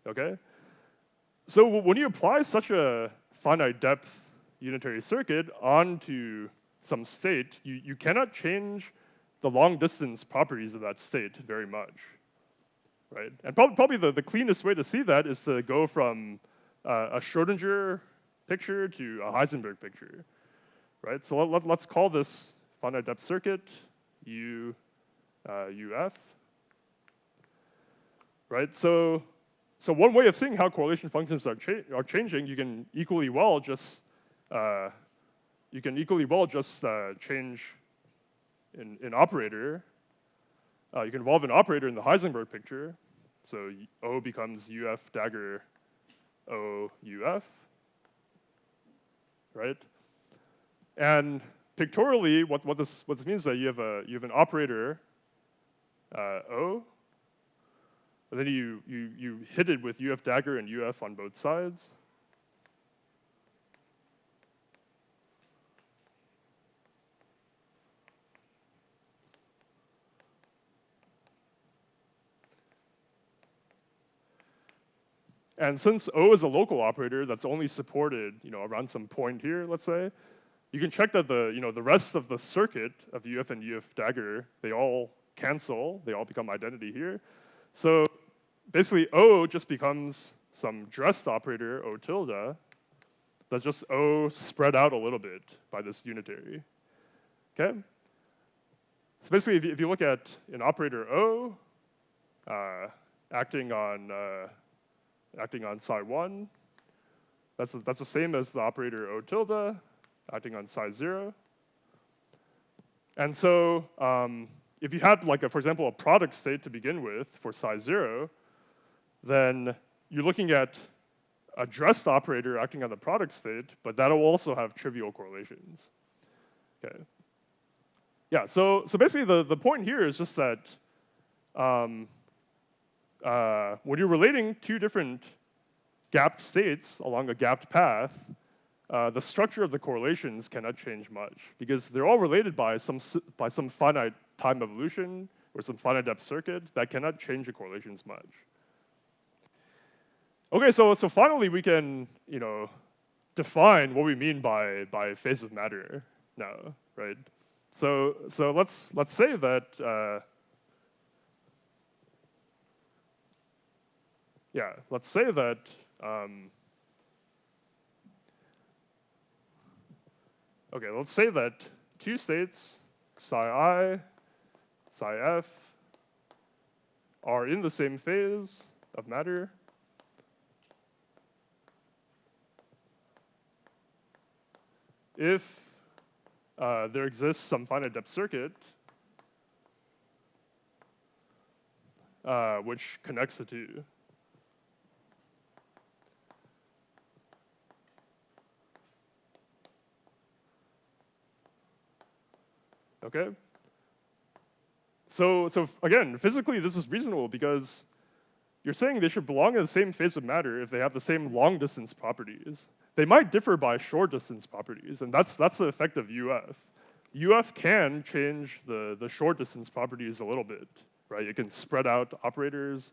Okay? So when you apply such a finite depth unitary circuit onto some state, you cannot change the long distance properties of that state very much. Right? And probably the cleanest way to see that is to go from a Schrodinger picture to a Heisenberg picture. Right? So let's call this finite depth circuit UF. Right? So one way of seeing how correlation functions are changing, you can equally well just change an operator. You can involve an operator in the Heisenberg picture. So O becomes UF dagger O UF, right? And pictorially, what this means is that you have an operator O, and then you hit it with UF dagger and UF on both sides. And since O is a local operator that's only supported, around some point here, let's say, you can check that the rest of the circuit of UF and UF dagger, they all cancel, they all become identity here. So basically, O just becomes some dressed operator, O tilde, that's just O spread out a little bit by this unitary. Okay? So basically, if you look at an operator O acting on psi1, that's the same as the operator O tilde acting on psi0. And so if you had, for example, a product state to begin with for psi0, then you're looking at a dressed operator acting on the product state, but that'll also have trivial correlations. Okay. Yeah, so basically the point here is just that when you're relating two different gapped states along a gapped path, the structure of the correlations cannot change much because they're all related by some finite time evolution or some finite depth circuit that cannot change the correlations much. Okay, so finally we can define what we mean by phase of matter now, right? So let's say that yeah, let's say that okay, let's say that two states, psi I, psi f, are in the same phase of matter. If there exists some finite depth circuit which connects the two. Okay? So again, physically this is reasonable because you're saying they should belong in the same phase of matter if they have the same long distance properties. They might differ by short distance properties, and that's the effect of UF. UF can change the short distance properties a little bit, right? It can spread out operators,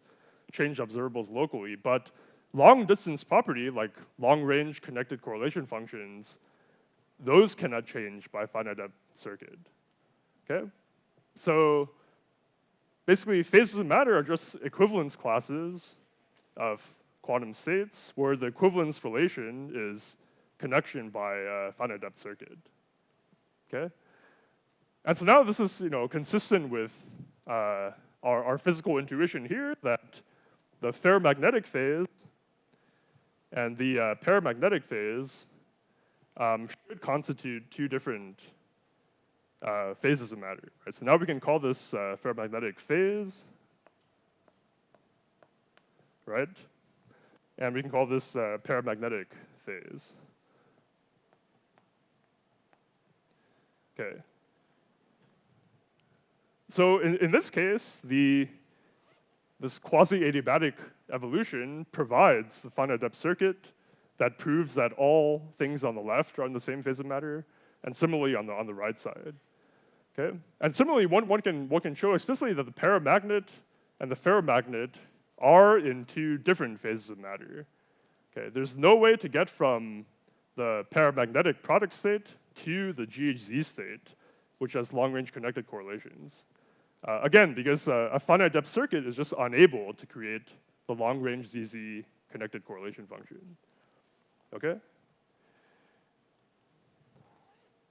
change observables locally, but long distance property, like long range connected correlation functions, those cannot change by finite depth circuit, okay? So basically, phases of matter are just equivalence classes of quantum states where the equivalence relation is connection by finite depth circuit, okay? And so now this is consistent with our physical intuition here that the ferromagnetic phase and the paramagnetic phase should constitute two different phases of matter, right? So now we can call this ferromagnetic phase, right? And we can call this paramagnetic phase. Okay. So in this case, this quasi-adiabatic evolution provides the finite depth circuit that proves that all things on the left are in the same phase of matter, and similarly on the right side. Okay? And similarly, one can show explicitly that the paramagnet and the ferromagnet are in two different phases of matter. Okay? There's no way to get from the paramagnetic product state to the GHZ state, which has long-range connected correlations. Again, because a finite depth circuit is just unable to create the long-range ZZ connected correlation function. Okay?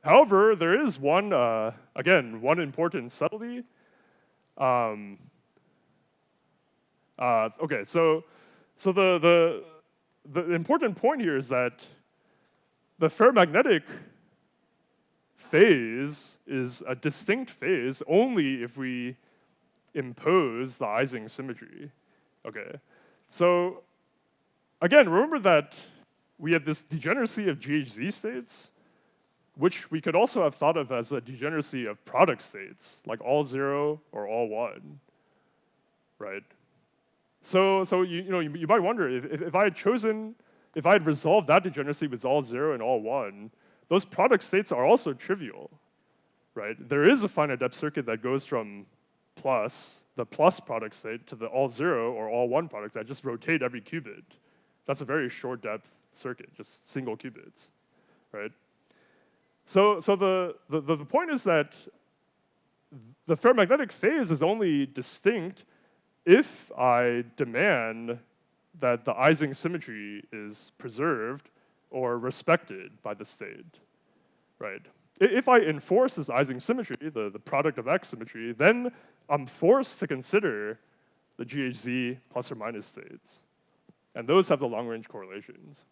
However, there is one, again, one important subtlety. Okay, so the important point here is that the ferromagnetic phase is a distinct phase only if we impose the Ising symmetry. Okay, so again, remember that we have this degeneracy of GHZ states, which we could also have thought of as a degeneracy of product states, like all 0 or all 1, right? So you might wonder if I had resolved that degeneracy with all 0 and all 1, those product states are also trivial, right? There is a finite depth circuit that goes from the plus product state to the all 0 or all 1 product state. Just rotate every qubit. That's a very short depth circuit, just single qubits, right? So the point is that the ferromagnetic phase is only distinct if I demand that the Ising symmetry is preserved or respected by the state, right? If I enforce this Ising symmetry, the product of X symmetry, then I'm forced to consider the GHZ plus or minus states. And those have the long-range correlations.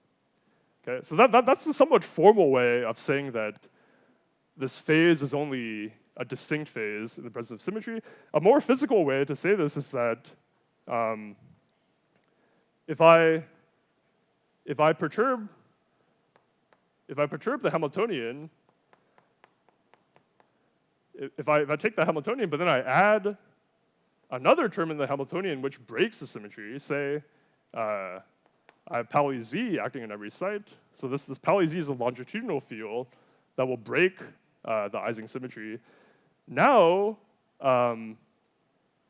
Okay, so that's a somewhat formal way of saying that this phase is only a distinct phase in the presence of symmetry. A more physical way to say this is that if I perturb the Hamiltonian, if I take the Hamiltonian, but then I add another term in the Hamiltonian which breaks the symmetry, say I have Pauli Z acting in every site. So this Pauli Z is a longitudinal field that will break the Ising symmetry. Now in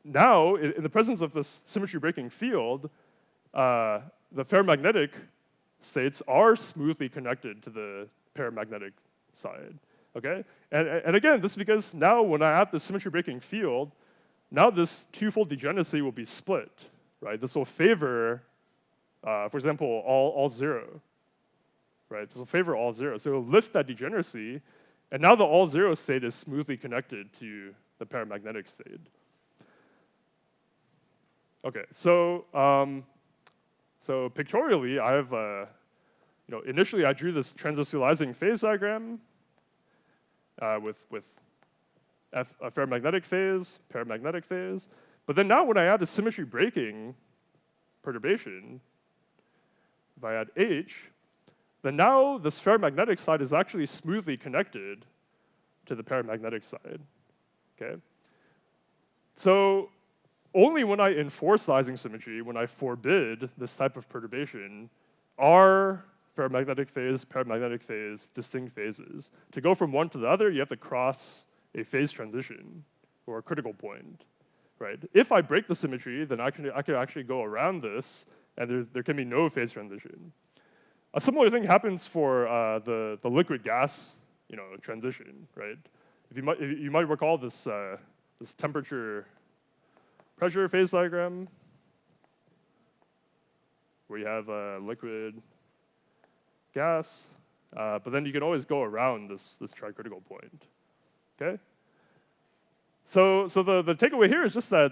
the presence of this symmetry breaking field, the ferromagnetic states are smoothly connected to the paramagnetic side. Okay, and again, this is because now when I add the symmetry breaking field, now this twofold degeneracy will be split, right? This will favor for example, all 0, right? So favor all 0. So it'll lift that degeneracy, and now the all 0 state is smoothly connected to the paramagnetic state. Okay, so so pictorially, I have initially I drew this transistorizing phase diagram with a ferromagnetic phase, paramagnetic phase. But then now when I add a symmetry breaking perturbation, if I add H, then now this ferromagnetic side is actually smoothly connected to the paramagnetic side, okay? So only when I enforce the Ising symmetry, when I forbid this type of perturbation, are ferromagnetic phase, paramagnetic phase, distinct phases. To go from one to the other, you have to cross a phase transition or a critical point, right? If I break the symmetry, then I can actually go around this, and there can be no phase transition. A similar thing happens for the liquid gas, transition, right? You might recall this this temperature pressure phase diagram, where you have liquid gas, but then you can always go around this tricritical point. Okay. So the takeaway here is just that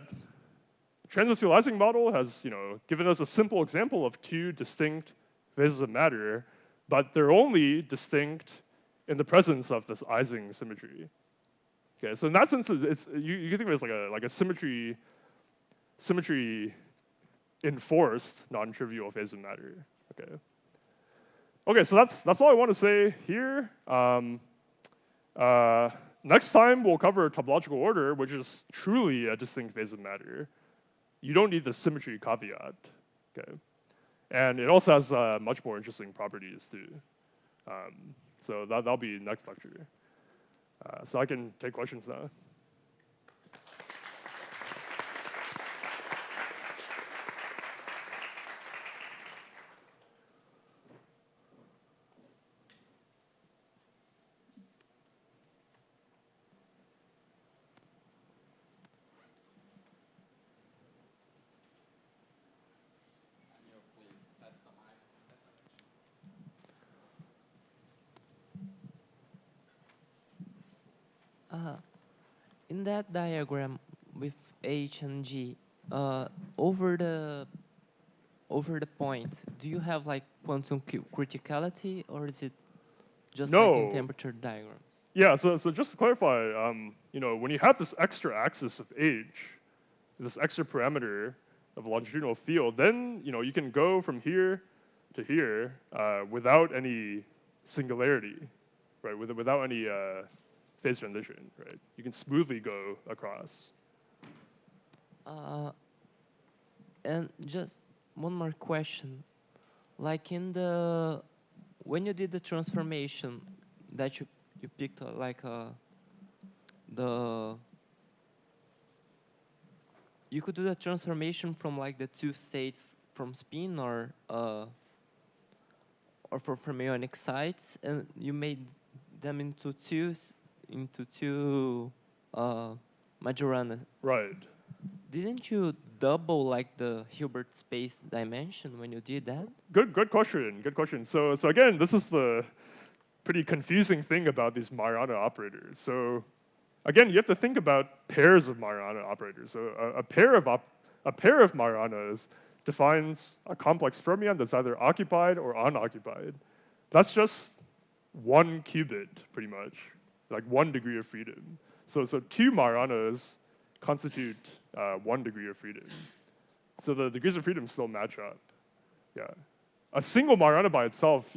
transverse Ising model has given us a simple example of two distinct phases of matter, but they're only distinct in the presence of this Ising symmetry. Okay, so in that sense, you can think of it as like a symmetry enforced non-trivial phase of matter. Okay. Okay, so that's all I want to say here. Next time we'll cover topological order, which is truly a distinct phase of matter. You don't need the symmetry caveat. Okay. And it also has much more interesting properties too. So that'll be next lecture. So I can take questions now. Can you please test the mic in that direction? In that diagram with H and G, over the point, do you have like quantum criticality, or is it just like in No. temperature diagrams? Yeah, so just to clarify, when you have this extra axis of H, this extra parameter of a longitudinal field, then you can go from here to here without any singularity, right? Without any phase transition, right? You can smoothly go across. And just one more question, like when you did the transformation that you picked you could do the transformation from like the two states from spin or for fermionic sites, and you made them into two Majorana. Right. Didn't you double like the Hilbert space dimension when you did that? Good question. Good question. So again, this is the pretty confusing thing about these Majorana operators. So again, you have to think about pairs of Majorana operators. So a pair of Majoranas defines a complex fermion that's either occupied or unoccupied. That's just one qubit, pretty much, like 1 degree of freedom. So two Majoranas constitute 1 degree of freedom. So the degrees of freedom still match up. Yeah. A single Majorana by itself,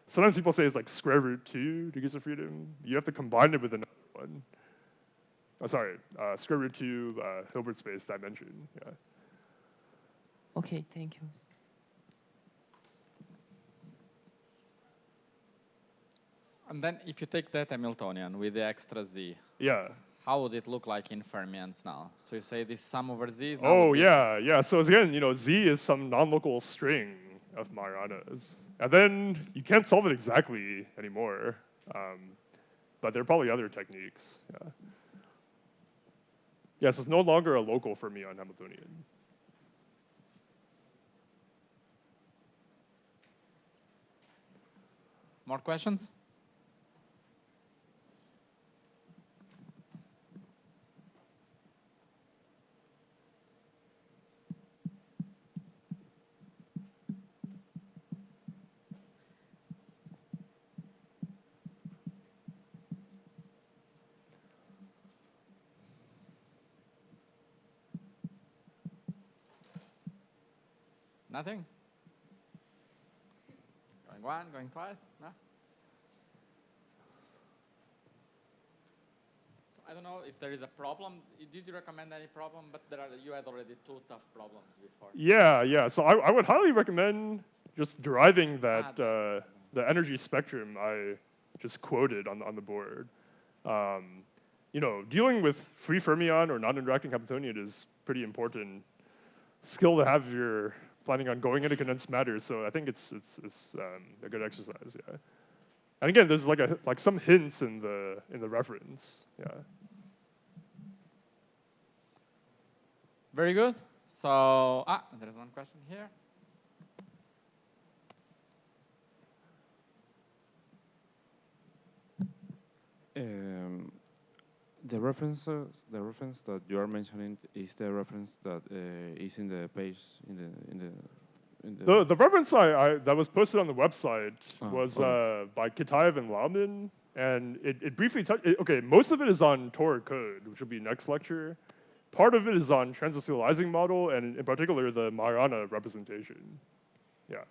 sometimes people say it's like square root 2 degrees of freedom. You have to combine it with another one. Square root 2 Hilbert space dimension. Yeah. Okay, thank you. And then if you take that Hamiltonian with the extra z, Yeah. how would it look like in fermions now? So you say this sum over z is now Oh, would be yeah. So again, Z is some non-local string of Majoranas. And then you can't solve it exactly anymore. But there are probably other techniques. Yeah. Yes, it's no longer a local fermion Hamiltonian. More questions? Nothing? Going one, going twice? No? So I don't know if there is a problem. Did you recommend any problem? But you had already two tough problems before. Yeah. So I would highly recommend just deriving that the energy spectrum I just quoted on the board. You know, dealing with free fermion or non-interacting Hamiltonian is pretty important skill to have if you're planning on going into condensed matter. So I think it's a good exercise. Yeah. And again, there's like some hints in the reference. Yeah. Very good. So there's one question here. The reference that you are mentioning is the reference that is in the page in The reference that was posted on the website was okay. by Kitaev and Lauman, and it briefly okay, most of it is on Tor code, which will be next lecture. Part of it is on transversalizing model, and in particular the Majorana representation. Yeah.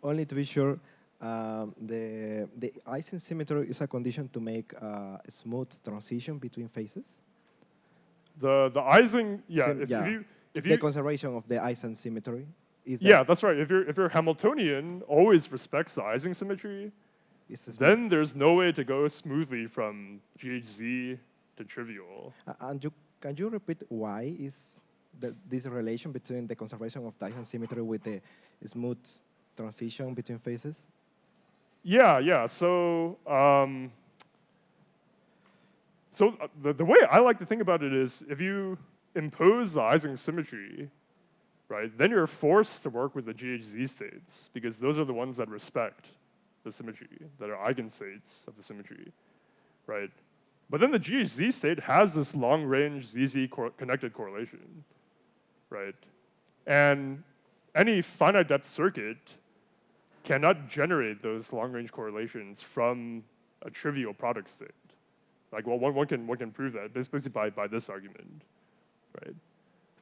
Only to be sure, the Ising symmetry is a condition to make a smooth transition between phases. The Ising, yeah. If The you conservation of the Ising symmetry is that's right. If your Hamiltonian always respects the Ising symmetry, then there's no way to go smoothly from GHZ to trivial. And can you repeat why is this relation between the conservation of the Ising symmetry with the smooth transition between phases? Yeah. So, the way I like to think about it is if you impose the Ising symmetry, right, then you're forced to work with the GHZ states because those are the ones that respect the symmetry, that are eigenstates of the symmetry, right? But then the GHZ state has this long-range ZZ connected correlation, right? And any finite depth circuit cannot generate those long-range correlations from a trivial product state. Like, well, one can prove that basically by this argument, right?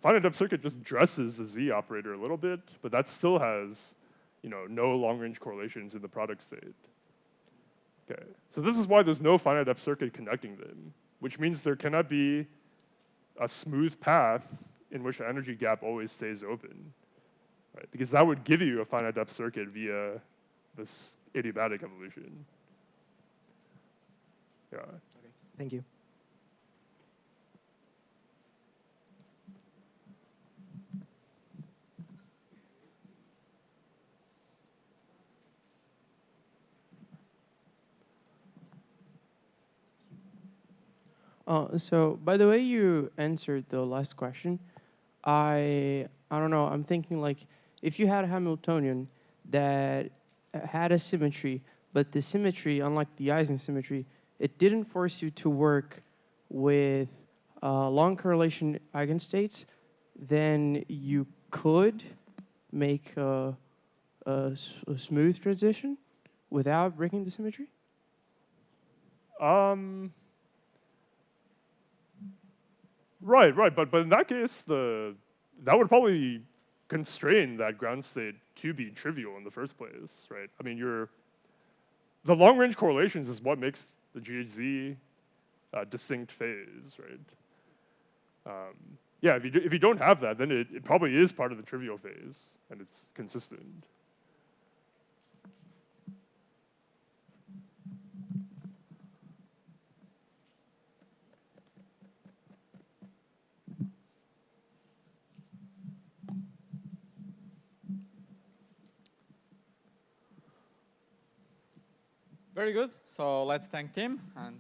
Finite depth circuit just dresses the Z operator a little bit, but that still has, no long-range correlations in the product state. Okay, so this is why there's no finite depth circuit connecting them, which means there cannot be a smooth path in which the energy gap always stays open, right? Because that would give you a finite depth circuit via this adiabatic evolution. Yeah. Okay. Thank you. So by the way you answered the last question, I don't know, I'm thinking like if you had a Hamiltonian that had a symmetry, but the symmetry, unlike the Ising symmetry, it didn't force you to work with long correlation eigenstates, then you could make a smooth transition without breaking the symmetry? Right. But in that case, that would probably constrain that ground state to be trivial in the first place, right? I mean, the long-range correlations is what makes the GHZ distinct phase, right? Yeah, if you don't have that, then it probably is part of the trivial phase, and it's consistent. Very good. So let's thank Tim. And